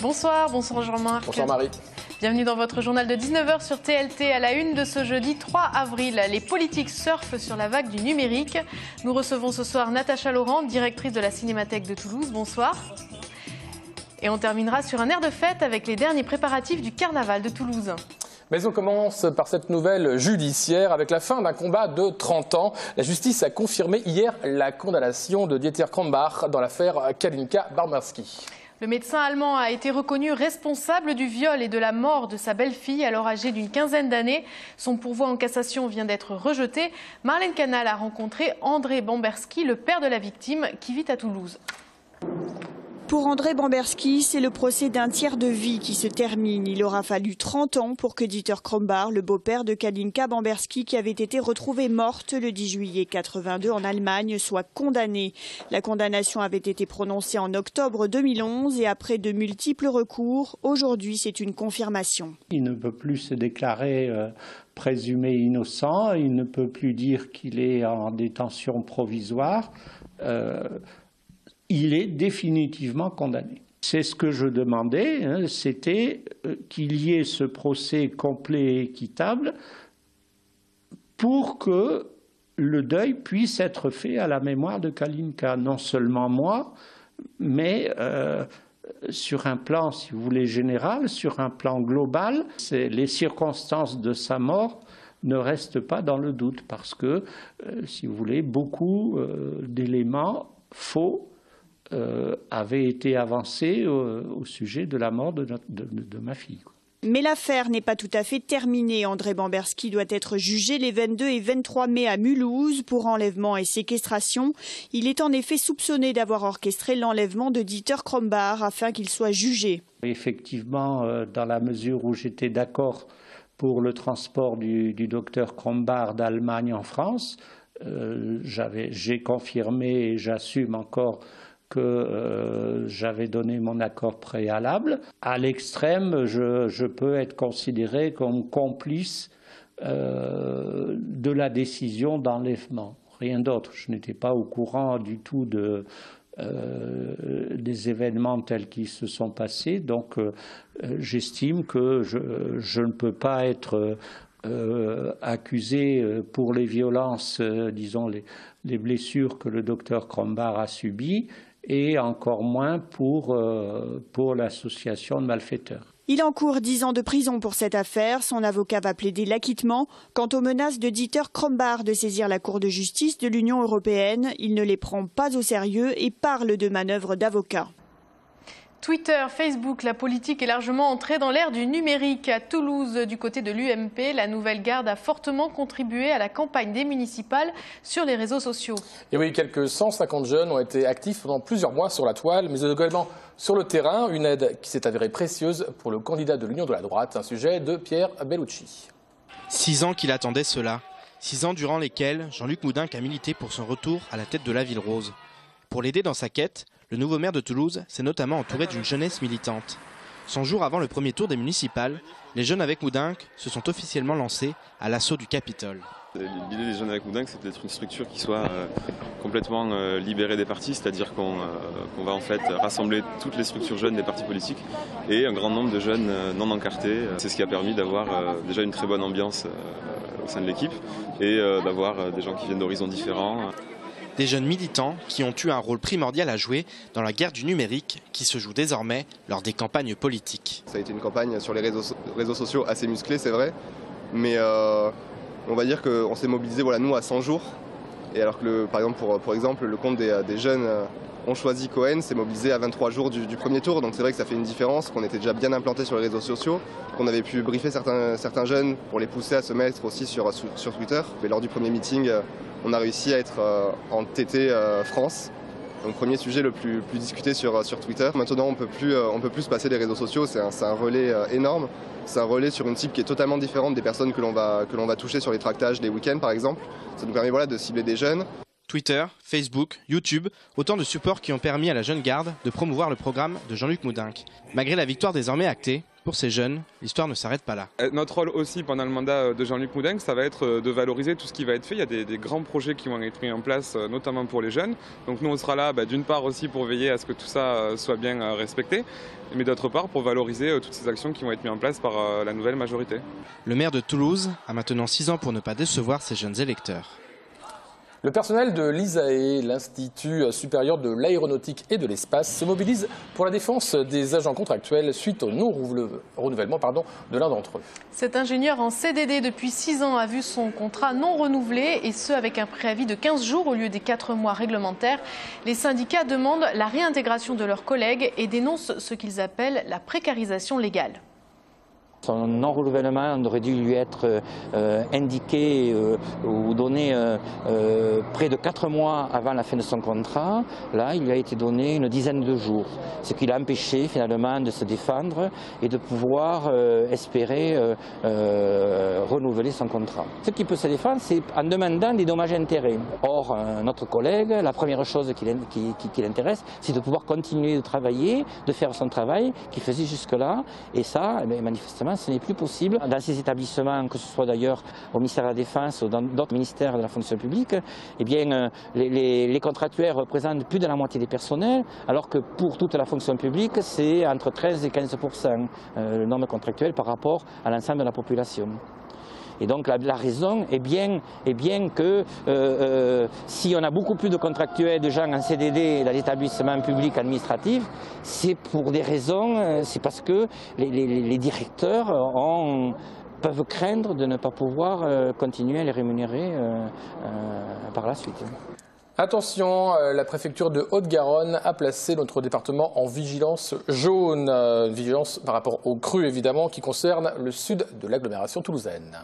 Bonsoir, bonsoir Jean-Marc. Bonsoir Marie. Bienvenue dans votre journal de 19h sur TLT. À la une de ce jeudi 3 avril, les politiques surfent sur la vague du numérique. Nous recevons ce soir Natacha Laurent, directrice de la Cinémathèque de Toulouse. Bonsoir. Et on terminera sur un air de fête avec les derniers préparatifs du carnaval de Toulouse. Mais on commence par cette nouvelle judiciaire avec la fin d'un combat de 30 ans. La justice a confirmé hier la condamnation de Dieter Krombacher dans l'affaire Kalinka Barbarski. Le médecin allemand a été reconnu responsable du viol et de la mort de sa belle-fille, alors âgée d'une quinzaine d'années. Son pourvoi en cassation vient d'être rejeté. Marlène Canal a rencontré André Bamberski, le père de la victime, qui vit à Toulouse. Pour André Bamberski, c'est le procès d'un tiers de vie qui se termine. Il aura fallu 30 ans pour que Dieter Krombacher, le beau-père de Kalinka Bamberski, qui avait été retrouvée morte le 10 juillet 82 en Allemagne, soit condamné. La condamnation avait été prononcée en octobre 2011 et après de multiples recours, aujourd'hui c'est une confirmation. Il ne peut plus se déclarer présumé innocent, il ne peut plus dire qu'il est en détention provisoire. Il est définitivement condamné. C'est ce que je demandais, c'était qu'il y ait ce procès complet et équitable pour que le deuil puisse être fait à la mémoire de Kalinka. Non seulement moi, mais sur un plan, si vous voulez, général, sur un plan global, les circonstances de sa mort ne restent pas dans le doute parce que, si vous voulez, beaucoup d'éléments faux avait été avancé au sujet de la mort de ma fille. Mais l'affaire n'est pas tout à fait terminée. André Bamberski doit être jugé les 22 et 23 mai à Mulhouse pour enlèvement et séquestration. Il est en effet soupçonné d'avoir orchestré l'enlèvement de Dieter Krombacher afin qu'il soit jugé. Effectivement, dans la mesure où j'étais d'accord pour le transport du docteur Krombacher d'Allemagne en France, j'ai confirmé et j'assume encore que j'avais donné mon accord préalable. À l'extrême, je peux être considéré comme complice de la décision d'enlèvement. Rien d'autre. Je n'étais pas au courant du tout des événements tels qu'ils se sont passés. Donc j'estime que je ne peux pas être accusé pour les violences, disons les blessures que le docteur Krombacher a subies, et encore moins pour l'association de malfaiteurs. Il encourt 10 ans de prison pour cette affaire. Son avocat va plaider l'acquittement. Quant aux menaces de Dieter Krombacher de saisir la Cour de justice de l'Union européenne, il ne les prend pas au sérieux et parle de manœuvres d'avocat. Twitter, Facebook, la politique est largement entrée dans l'ère du numérique. À Toulouse, du côté de l'UMP, la nouvelle garde a fortement contribué à la campagne des municipales sur les réseaux sociaux. Et oui, quelques 150 jeunes ont été actifs pendant plusieurs mois sur la toile, mais également sur le terrain. Une aide qui s'est avérée précieuse pour le candidat de l'Union de la droite, un sujet de Pierre Bellucci. 6 ans qu'il attendait cela. 6 ans durant lesquels Jean-Luc Moudenc a milité pour son retour à la tête de la Ville Rose. Pour l'aider dans sa quête, le nouveau maire de Toulouse s'est notamment entouré d'une jeunesse militante. 100 jours avant le premier tour des municipales, les jeunes avec Moudenc se sont officiellement lancés à l'assaut du Capitole. L'idée des jeunes avec Moudenc, c'est d'être une structure qui soit complètement libérée des partis, c'est-à-dire qu'on va en fait rassembler toutes les structures jeunes des partis politiques et un grand nombre de jeunes non encartés. C'est ce qui a permis d'avoir déjà une très bonne ambiance au sein de l'équipe et d'avoir des gens qui viennent d'horizons différents. Des jeunes militants qui ont eu un rôle primordial à jouer dans la guerre du numérique qui se joue désormais lors des campagnes politiques. Ça a été une campagne sur les réseaux sociaux assez musclée, c'est vrai, mais on va dire qu'on s'est mobilisé nous à 100 jours. Et alors que par exemple le compte des jeunes ont choisi Cohen s'est mobilisé à 23 jours du premier tour. Donc c'est vrai que ça fait une différence, qu'on était déjà bien implanté sur les réseaux sociaux, qu'on avait pu briefer certains jeunes pour les pousser à se mettre aussi sur Twitter. Mais lors du premier meeting, on a réussi à être en TT France. Donc premier sujet le plus discuté sur Twitter. Maintenant on peut plus se passer des réseaux sociaux, c'est un relais énorme. C'est un relais sur une cible qui est totalement différente des personnes que l'on va toucher sur les tractages des week-ends par exemple. Ça nous permet de cibler des jeunes. Twitter, Facebook, YouTube, autant de supports qui ont permis à la jeune garde de promouvoir le programme de Jean-Luc Moudenc. Malgré la victoire désormais actée, Pour ces jeunes, l'histoire ne s'arrête pas là. Notre rôle aussi pendant le mandat de Jean-Luc Moudenc, ça va être de valoriser tout ce qui va être fait. Il y a des grands projets qui vont être mis en place, notamment pour les jeunes. Donc nous, on sera là d'une part aussi pour veiller à ce que tout ça soit bien respecté, mais d'autre part pour valoriser toutes ces actions qui vont être mises en place par la nouvelle majorité. Le maire de Toulouse a maintenant 6 ans pour ne pas décevoir ses jeunes électeurs. Le personnel de l'ISAE, l'Institut supérieur de l'aéronautique et de l'espace, se mobilise pour la défense des agents contractuels suite au non-renouvellement de l'un d'entre eux. Cet ingénieur en CDD depuis 6 ans a vu son contrat non renouvelé, et ce avec un préavis de 15 jours au lieu des 4 mois réglementaires. Les syndicats demandent la réintégration de leurs collègues et dénoncent ce qu'ils appellent la précarisation légale. Son non-renouvellement aurait dû lui être indiqué ou donné près de 4 mois avant la fin de son contrat. Là, il lui a été donné une dizaine de jours, ce qui l'a empêché finalement de se défendre et de pouvoir espérer renouveler son contrat. Ce qui peut se défendre, c'est en demandant des dommages et intérêts. Or, notre collègue, la première chose qui l'intéresse, c'est de pouvoir continuer de travailler, de faire son travail qu'il faisait jusque-là. Et ça, manifestement, ce n'est plus possible. Dans ces établissements, que ce soit d'ailleurs au ministère de la Défense ou dans d'autres ministères de la fonction publique, eh bien, les contractuels représentent plus de la moitié des personnels, alors que pour toute la fonction publique, c'est entre 13 et 15% le nombre contractuel par rapport à l'ensemble de la population. Et donc la raison est bien que si on a beaucoup plus de contractuels, de gens en CDD dans l'établissement public administratif, c'est pour des raisons, c'est parce que les directeurs peuvent craindre de ne pas pouvoir continuer à les rémunérer par la suite. Attention, la préfecture de Haute-Garonne a placé notre département en vigilance jaune. Vigilance par rapport aux crues évidemment qui concerne le sud de l'agglomération toulousaine.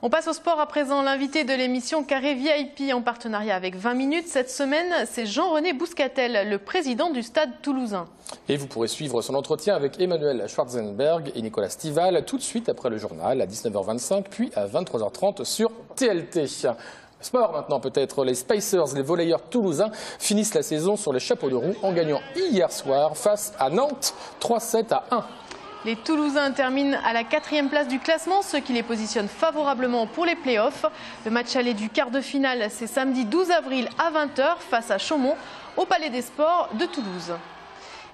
On passe au sport à présent. L'invité de l'émission Carré VIP en partenariat avec 20 minutes cette semaine, c'est Jean-René Bouscatel, le président du Stade toulousain. Et vous pourrez suivre son entretien avec Emmanuel Schwarzenberg et Nicolas Stival tout de suite après le journal à 19h25 puis à 23h30 sur TLT. Sport maintenant peut-être, les Spacers, les volleyeurs toulousains finissent la saison sur les chapeaux de roue en gagnant hier soir face à Nantes 3-7-1. Les Toulousains terminent à la 4e place du classement, ce qui les positionne favorablement pour les playoffs. Le match aller du quart de finale, c'est samedi 12 avril à 20h face à Chaumont au Palais des Sports de Toulouse.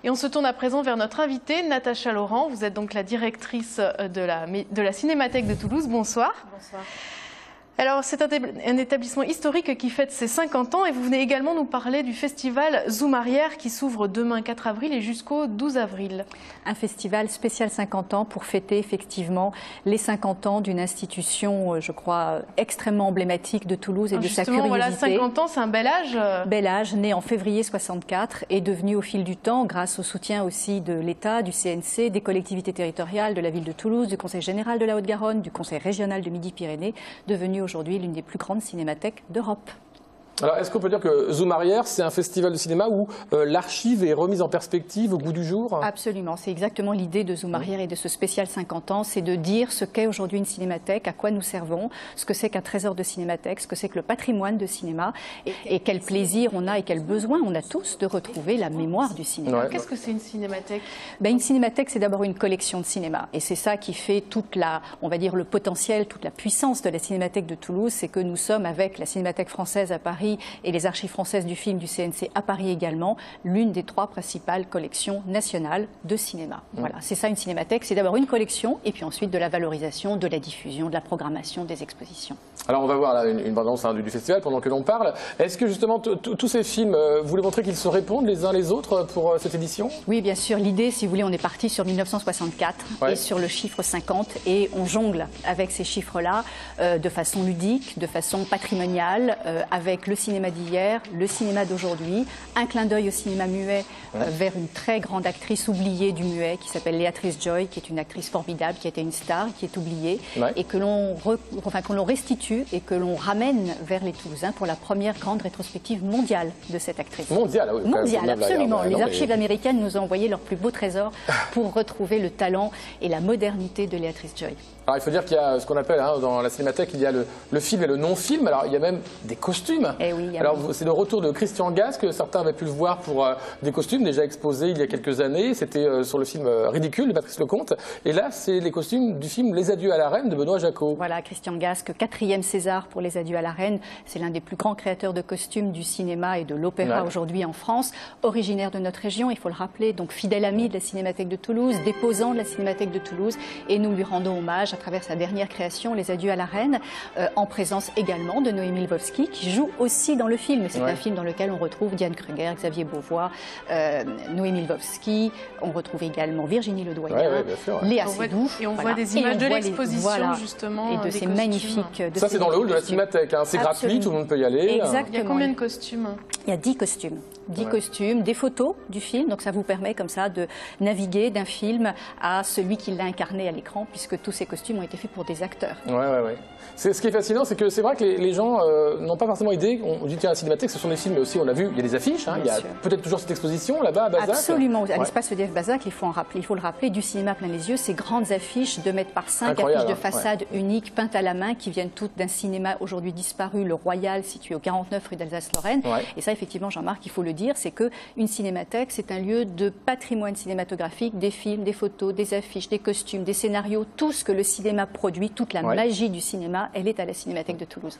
Et on se tourne à présent vers notre invitée, Natacha Laurent. Vous êtes donc la directrice de la Cinémathèque de Toulouse. Bonsoir. Bonsoir. Alors, c'est un établissement historique qui fête ses 50 ans et vous venez également nous parler du festival Zoom Arrière qui s'ouvre demain 4 avril et jusqu'au 12 avril. Un festival spécial 50 ans pour fêter effectivement les 50 ans d'une institution, je crois, extrêmement emblématique de Toulouse et de sa curiosité. Voilà, 50 ans, c'est un bel âge. Bel âge, né en février 64 et devenu au fil du temps, grâce au soutien aussi de l'État, du CNC, des collectivités territoriales, de la ville de Toulouse, du Conseil général de la Haute-Garonne, du Conseil régional de Midi-Pyrénées, devenu aujourd'hui l'une des plus grandes cinémathèques d'Europe. Alors, est-ce qu'on peut dire que Zoom Arrière, c'est un festival de cinéma où l'archive est remise en perspective au goût du jour? Absolument, c'est exactement l'idée de Zoom Arrière et de ce spécial 50 ans, c'est de dire ce qu'est aujourd'hui une cinémathèque, à quoi nous servons, ce que c'est qu'un trésor de cinémathèque, ce que c'est que le patrimoine de cinéma et quel plaisir on a et quel besoin on a tous de retrouver la mémoire du cinéma. Ouais. Qu'est-ce que c'est une cinémathèque? Une cinémathèque, c'est d'abord une collection de cinéma et c'est ça qui fait toute la, on va dire, le potentiel, toute la puissance de la Cinémathèque de Toulouse, c'est que nous sommes avec la Cinémathèque française à Paris et les archives françaises du film du CNC à Paris également, l'une des 3 principales collections nationales de cinéma. Voilà, c'est ça une cinémathèque, c'est d'abord une collection et puis ensuite de la valorisation, de la diffusion, de la programmation, des expositions. Alors on va voir là une bande-annonce du festival pendant que l'on parle. Est-ce que justement tous ces films, vous voulez montrer qu'ils se répondent les uns les autres pour cette édition? Oui, bien sûr. L'idée, si vous voulez, on est parti sur 1964 et sur le chiffre 50 et on jongle avec ces chiffres-là de façon ludique, de façon patrimoniale, avec le cinéma d'hier, le cinéma d'aujourd'hui, un clin d'œil au cinéma muet vers une très grande actrice oubliée du muet qui s'appelle Léatrice Joy, qui est une actrice formidable, qui était une star, qui est oubliée et que l'on restitue et que l'on ramène vers les Toulousains pour la première grande rétrospective mondiale de cette actrice. Mondiale, oui. Mondiale, absolument. Les archives américaines nous ont envoyé leur plus beau trésor pour retrouver le talent et la modernité de Léatrice Joy. Alors il faut dire qu'il y a ce qu'on appelle dans la cinémathèque, il y a le film et le non-film. Alors il y a même des costumes Eh oui, alors c'est le retour de Christian Gasque, certains avaient pu le voir pour des costumes déjà exposés il y a quelques années, c'était sur le film Ridicule de Patrice Lecomte, et là c'est les costumes du film Les Adieux à la Reine de Benoît Jacot. Voilà, Christian Gasque, 4e César pour Les Adieux à la Reine, c'est l'un des plus grands créateurs de costumes du cinéma et de l'opéra aujourd'hui en France, originaire de notre région, il faut le rappeler, donc fidèle ami de la Cinémathèque de Toulouse, déposant de la Cinémathèque de Toulouse, et nous lui rendons hommage à travers sa dernière création, Les Adieux à la Reine, en présence également de Noémie Lvovsky, qui joue aussi dans le film. C'est un film dans lequel on retrouve Diane Kruger, Xavier Beauvois, Noémie Lvovsky, on retrouve également Virginie Ledoyen, Léa Seydoux. Et on voit des images de l'exposition, justement. Et de ces magnifiques... Ça, c'est dans le hall de la Cinémathèque, hein. C'est gratuit, tout le monde peut y aller. Exactement. Il y a combien de costumes? Il y a 10 costumes. 10 costumes, des photos du film, donc ça vous permet comme ça de naviguer d'un film à celui qui l'a incarné à l'écran, puisque tous ces costumes ont été faits pour des acteurs. Ce qui est fascinant, c'est que c'est vrai que les gens n'ont pas forcément idée. On dit tiens, la Cinémathèque, ce sont des films, mais aussi on a vu, il y a des affiches, hein, il y a peut-être toujours cette exposition là-bas à Bazac. Absolument, à l'espace EDF Bazac, il faut le rappeler, du cinéma plein les yeux, ces grandes affiches 2 mètres par 5, affiches de façade uniques, peintes à la main, qui viennent toutes d'un cinéma aujourd'hui disparu, le Royal, situé au 49 rue d'Alsace-Lorraine. Et ça, effectivement, Jean-Marc, il faut le dire, c'est qu'une cinémathèque, c'est un lieu de patrimoine cinématographique, des films, des photos, des affiches, des costumes, des scénarios, tout ce que le cinéma produit, toute la magie du cinéma, elle est à la Cinémathèque de Toulouse.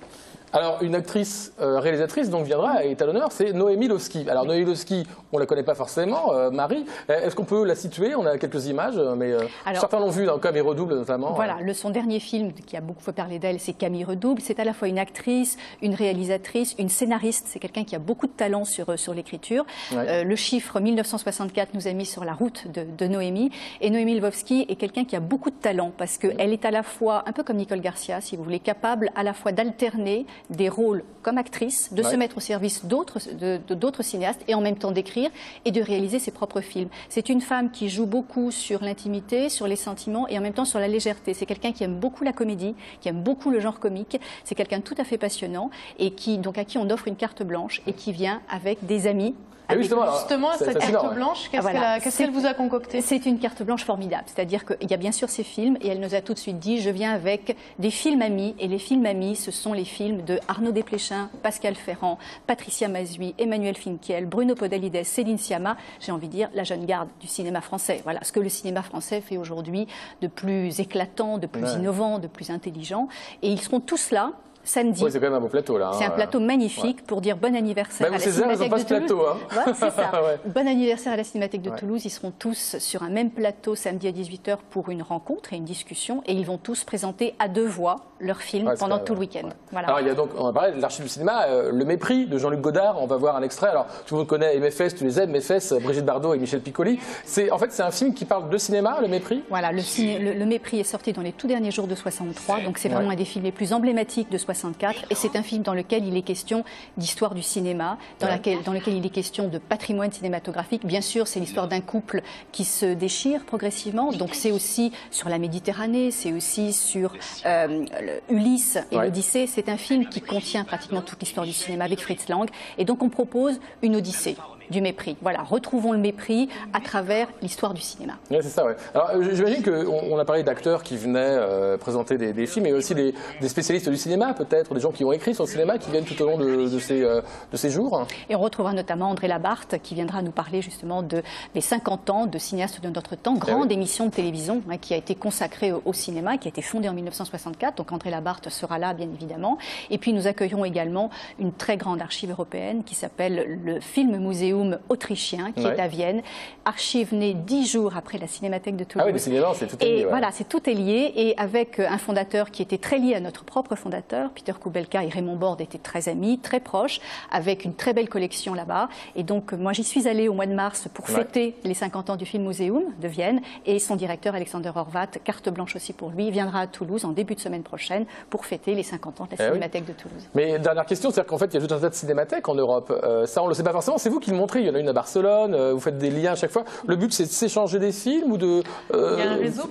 Alors, une actrice réalisatrice donc viendra et est à l'honneur, c'est Noémie Lvovsky. Alors, Noémie Lvovsky, on ne la connaît pas forcément, Marie. Est-ce qu'on peut la situer? On a quelques images, mais certains l'ont vue dans Camille Redouble notamment. Voilà, son dernier film qui a beaucoup fait parler d'elle, c'est Camille Redouble. C'est à la fois une actrice, une réalisatrice, une scénariste. C'est quelqu'un qui a beaucoup de talent sur l'écriture. Le chiffre 1964 nous a mis sur la route de Noémie. Et Noémie Lvovsky est quelqu'un qui a beaucoup de talent parce qu'elle est à la fois, un peu comme Nicole Garcia, si vous voulez, capable à la fois d'alterner des rôles comme actrice, de se mettre au service d'autres cinéastes et en même temps d'écrire et de réaliser ses propres films. C'est une femme qui joue beaucoup sur l'intimité, sur les sentiments et en même temps sur la légèreté. C'est quelqu'un qui aime beaucoup la comédie, qui aime beaucoup le genre comique. C'est quelqu'un de tout à fait passionnant et à qui on offre une carte blanche et qui vient avec des amis. Justement, cette carte blanche, qu'est-ce qu'elle vous a concocté? C'est une carte blanche formidable. C'est-à-dire qu'il y a bien sûr ces films et elle nous a tout de suite dit je viens avec des films amis. Et les films amis, ce sont les films de Arnaud Desplechin, Pascal Ferrand, Patricia Mazui, Emmanuel Finkiel, Bruno Podalides, Céline Sciamma. J'ai envie de dire la jeune garde du cinéma français. Voilà ce que le cinéma français fait aujourd'hui de plus éclatant, de plus innovant, de plus intelligent. Et ils seront tous là. Samedi. Oui, c'est quand même un beau plateau là. C'est un plateau magnifique pour dire bon anniversaire à la Cinémathèque de Toulouse. Plateau, hein. C'est ça. Bon anniversaire à la Cinémathèque de Toulouse. Ils seront tous sur un même plateau samedi à 18h pour une rencontre et une discussion et ils vont tous présenter à 2 voix leur film pendant tout le week-end. Voilà. Alors il y a donc, on va parler de l'archive du cinéma, Le Mépris de Jean-Luc Godard. On va voir un extrait. Alors tout le monde connaît Mes fesses, tu les aimes, Mes fesses, Brigitte Bardot et Michel Piccoli. En fait, c'est un film qui parle de cinéma, Le Mépris. Voilà, le Mépris est sorti dans les tout derniers jours de 63, donc c'est vraiment un des films les plus emblématiques de 64 et c'est un film dans lequel il est question d'histoire du cinéma, dans lequel il est question de patrimoine cinématographique. Bien sûr, c'est l'histoire d'un couple qui se déchire progressivement. Donc c'est aussi sur la Méditerranée, c'est aussi sur Ulysse et l'Odyssée. C'est un film qui contient pratiquement toute l'histoire du cinéma avec Fritz Lang. Et donc on propose une Odyssée du mépris. Voilà, retrouvons le mépris à travers l'histoire du cinéma. Oui, c'est ça, ouais. Alors, j'imagine qu'on a parlé d'acteurs qui venaient présenter des films, mais aussi des spécialistes du cinéma, peut-être, des gens qui ont écrit sur le cinéma, qui viennent tout au long de ces jours. Et on retrouvera notamment André Labarthe, qui viendra nous parler justement des 50 ans de cinéastes de notre temps, grande émission de télévision qui a été consacrée au cinéma, qui a été fondée en 1964. Donc André Labarthe sera là, bien évidemment. Et puis nous accueillerons également une très grande archive européenne qui s'appelle le Film Museum autrichien, qui est à Vienne. Archive née 10 jours après la Cinémathèque de Toulouse. Ah oui, décidément, c'est tout est lié. Voilà, c'est tout est lié. Et avec un fondateur qui était très lié à notre propre fondateur, Peter Kubelka, et Raymond Borde étaient très amis, très proches, avec une très belle collection là-bas. Et donc, moi, j'y suis allée au mois de mars pour fêter les 50 ans du Film Museum de Vienne. Et son directeur, Alexander Horvat, carte blanche aussi pour lui, viendra à Toulouse en début de semaine prochaine pour fêter les 50 ans de la Cinémathèque de Toulouse. Mais dernière question, c'est-à-dire qu'en fait, il y a tout un tas de cinémathèques en Europe. Ça, on ne le sait pas forcément. C'est vous qui le montrez montrer, il y en a une à Barcelone, vous faites des liens à chaque fois. Le but, c'est de s'échanger des films ou de... il y a un réseau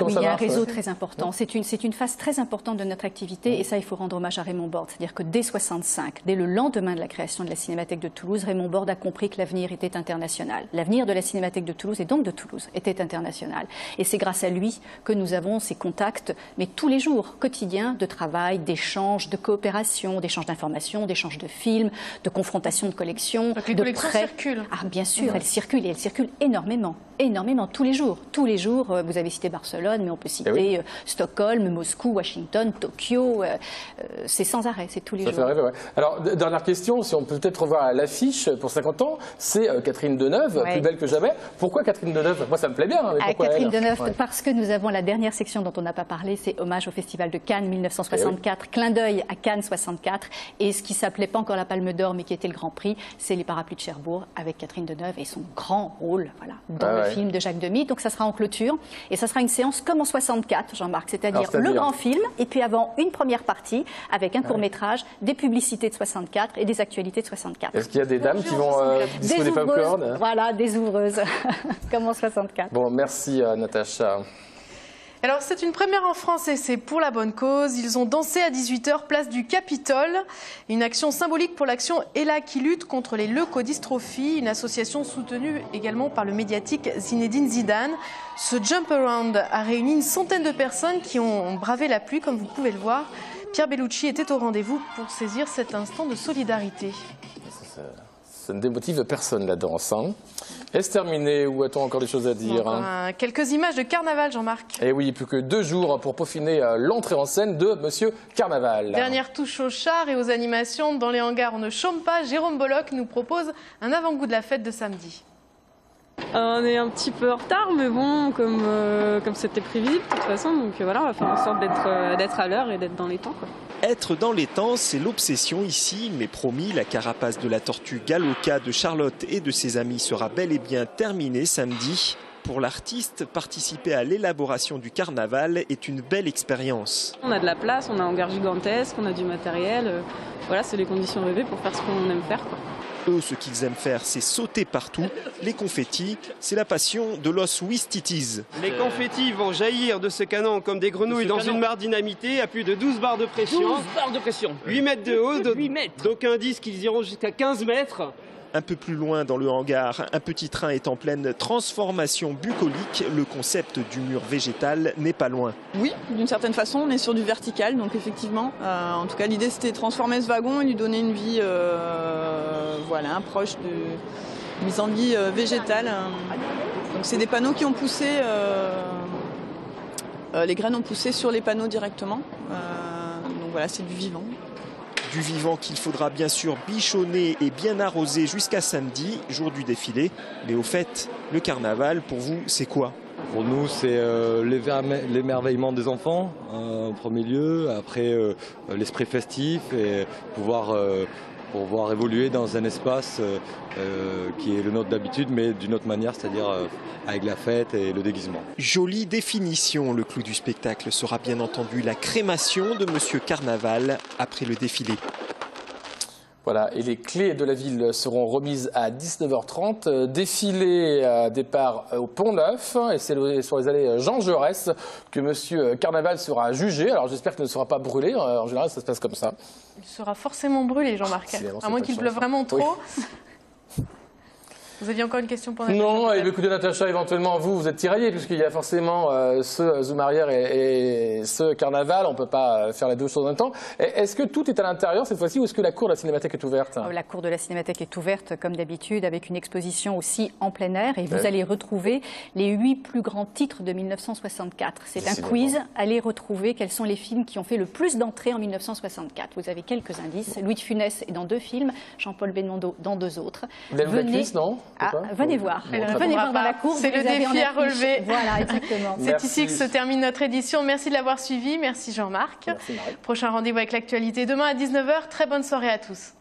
il y a un réseau très important. C'est une phase très importante de notre activité et ça, il faut rendre hommage à Raymond Borde. C'est-à-dire que dès 1965, dès le lendemain de la création de la Cinémathèque de Toulouse, Raymond Borde a compris que l'avenir était international. L'avenir de la Cinémathèque de Toulouse et donc de Toulouse était international. Et c'est grâce à lui que nous avons ces contacts, mais tous les jours, quotidiens, de travail, d'échanges, de coopération, d'échanges d'informations, d'échanges de films, de confrontation de collections. Donc les collections circulent. Ah, bien sûr, elles circulent et elles circulent énormément. Énormément, tous les jours. Tous les jours, vous avez cité Barcelone, mais on peut citer Stockholm, Moscou, Washington, Tokyo. C'est sans arrêt, c'est tous les jours. Ça fait rêver, ouais. Alors, dernière question, si on peut peut-être revoir l'affiche pour 50 ans, c'est Catherine Deneuve, plus belle que jamais. Pourquoi Catherine Deneuve? Moi, ça me plaît bien. Mais pourquoi Catherine Deneuve, parce que nous avons la dernière section dont on n'a pas parlé, c'est hommage au Festival de Cannes 1964, clin d'œil à Cannes 64, et ce qui s'appelait pas encore la Palme d'Or, mais qui était le Grand Prix, c'est les Parapluies de Cherbourg avec Catherine Deneuve et son grand rôle, voilà, dans le film de Jacques Demy. Donc ça sera en clôture et ça sera une séance comme en 64, Jean-Marc, c'est-à-dire le grand film et puis avant une première partie avec un court-métrage, des publicités de 64 et des actualités de 64. Est-ce qu'il y a des dames qui vont disposer des popcorn? Voilà, des ouvreuses, comme en 64. Bon, merci Natacha. Alors c'est une première en France et c'est pour la bonne cause. Ils ont dansé à 18h place du Capitole. Une action symbolique pour l'action Ella qui lutte contre les leucodystrophies, une association soutenue également par le médiatique Zinedine Zidane. Ce jump around a réuni une centaine de personnes qui ont bravé la pluie comme vous pouvez le voir. Pierre Bellucci était au rendez-vous pour saisir cet instant de solidarité. Ça ne démotive personne la danse. Hein. Est-ce terminé ou a-t-on encore des choses à dire? Quelques images de carnaval, Jean-Marc. Et oui, plus que 2 jours pour peaufiner l'entrée en scène de Monsieur Carnaval. Dernière touche aux chars et aux animations. Dans les hangars, on ne chôme pas. Jérôme Bollock nous propose un avant-goût de la fête de samedi. On est un petit peu en retard, mais bon, comme c'était prévisible de toute façon, donc voilà, on va faire en sorte d'être à l'heure et d'être dans les temps, quoi. Être dans les temps, c'est l'obsession ici, mais promis, la carapace de la tortue Galoca de Charlotte et de ses amis sera bel et bien terminée samedi. Pour l'artiste, participer à l'élaboration du carnaval est une belle expérience. On a de la place, on a un hangar gigantesque, on a du matériel, voilà, c'est les conditions rêvées pour faire ce qu'on aime faire, quoi. Eux, ce qu'ils aiment faire, c'est sauter partout. Les confettis, c'est la passion de Los Ouistitis. Les confettis vont jaillir de ce canon comme des grenouilles dans une mare dynamitée à plus de 12 barres de pression. 12 barres de pression. 8 mètres de haut, 8 mètres. D'aucuns disent qu'ils iront jusqu'à 15 mètres. Un peu plus loin dans le hangar, un petit train est en pleine transformation bucolique. Le concept du mur végétal n'est pas loin. Oui, d'une certaine façon, on est sur du vertical, donc effectivement, en tout cas l'idée c'était de transformer ce wagon et lui donner une vie voilà, proche de mise en vie végétale. Donc c'est des panneaux qui ont poussé, les graines ont poussé sur les panneaux directement, donc voilà, c'est du vivant. Du vivant qu'il faudra bien sûr bichonner et bien arroser jusqu'à samedi, jour du défilé. Mais au fait, le carnaval, pour vous, c'est quoi? Pour nous, c'est l'émerveillement des enfants, en premier lieu. Après, l'esprit festif et pouvoir évoluer dans un espace qui est le nôtre d'habitude, mais d'une autre manière, c'est-à-dire avec la fête et le déguisement. Jolie définition. Le clou du spectacle sera bien entendu la crémation de Monsieur Carnaval après le défilé. Voilà, et les clés de la ville seront remises à 19h30. Défilé départ au Pont-Neuf, et c'est sur les allées Jean Jaurès que Monsieur Carnaval sera jugé. Alors j'espère qu'il ne sera pas brûlé, en général ça se passe comme ça. Il sera forcément brûlé, Jean-Marc, à moins qu'il pleuve vraiment trop. Oui. Vous aviez encore une question pour Natacha? Non, écoutez Natacha, éventuellement vous êtes tiraillée puisqu'il y a forcément ce Zoom arrière et ce carnaval, on ne peut pas faire les deux choses en même temps. Est-ce que tout est à l'intérieur cette fois-ci ou est-ce que la cour de la Cinémathèque est ouverte? La cour de la Cinémathèque est ouverte comme d'habitude avec une exposition aussi en plein air et vous allez retrouver les 8 plus grands titres de 1964. C'est un quiz, allez retrouver quels sont les films qui ont fait le plus d'entrées en 1964. Vous avez quelques indices, Louis de Funès est dans 2 films, Jean-Paul Belmondo dans 2 autres. Non venez voir. Venez voir dans la cour. C'est le défi à relever. Voilà, exactement. C'est ici que se termine notre édition. Merci de l'avoir suivi. Merci Jean-Marc. Prochain rendez-vous avec l'actualité demain à 19h. Très bonne soirée à tous.